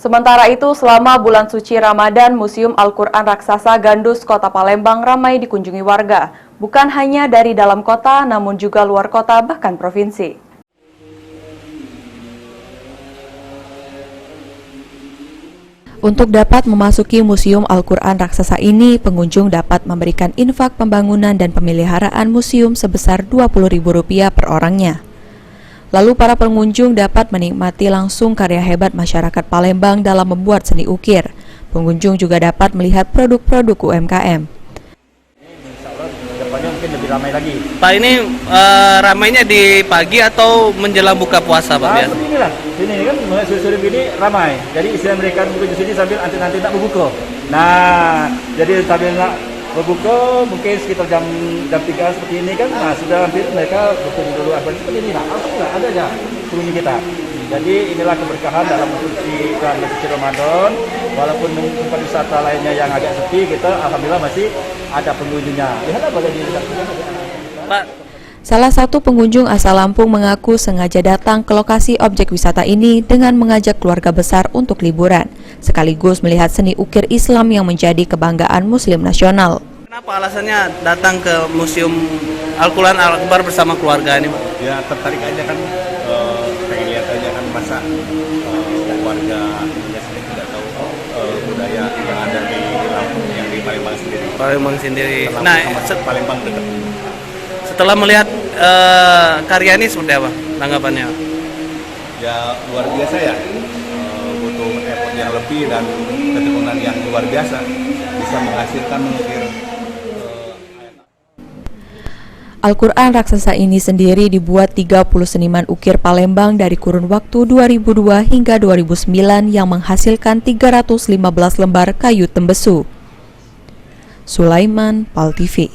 Sementara itu, selama bulan suci Ramadan, Museum Al-Quran Raksasa Gandus Kota Palembang ramai dikunjungi warga. Bukan hanya dari dalam kota, namun juga luar kota bahkan provinsi. Untuk dapat memasuki Museum Al-Quran Raksasa ini, pengunjung dapat memberikan infak pembangunan dan pemeliharaan museum sebesar Rp20.000 per orangnya. Lalu para pengunjung dapat menikmati langsung karya hebat masyarakat Palembang dalam membuat seni ukir. Pengunjung juga dapat melihat produk-produk UMKM. Insya Allah depannya mungkin lebih ramai lagi. Pak, ini ramainya di pagi atau menjelang buka puasa, Pak? Seperti inilah. Sini kan sore-sore ini ramai. Jadi istilah mereka mungkin di sini sambil nanti nak berbuka. Nah, jadi sambil nak berbuka mungkin sekitar jam 3 seperti ini kan. Nah, sudah hampir mereka bertemu dulu seperti ini. Nah, alhamdulillah ada aja pengunjung kita. Jadi inilah keberkahan dalam suci Ramadan. Walaupun tempat wisata lainnya yang agak sepi, kita alhamdulillah masih ada pengunjungnya. Lihatlah bagaimana Pak. Salah satu pengunjung asal Lampung mengaku sengaja datang ke lokasi objek wisata ini dengan mengajak keluarga besar untuk liburan, sekaligus melihat seni ukir Islam yang menjadi kebanggaan Muslim nasional. Kenapa alasannya datang ke Museum Al-Quran Al-Akbar bersama keluarga ini, Pak? Ya tertarik aja kan, pengen lihat aja kan masa warga Indonesia sendiri tidak tahu budaya yang ada di Lampung, yang di Palembang sendiri. Palembang sendiri. Lampung Nah, Palembang dekat. setelah melihat karya ini seperti apa tanggapannya? Ya luar biasa ya, butuh effort yang lebih dan ketekunan yang luar biasa bisa menghasilkan mengukir. Al-Quran Raksasa ini sendiri dibuat 30 seniman ukir Palembang dari kurun waktu 2002 hingga 2009 yang menghasilkan 315 lembar kayu tembesu. Sulaiman, PAL TV.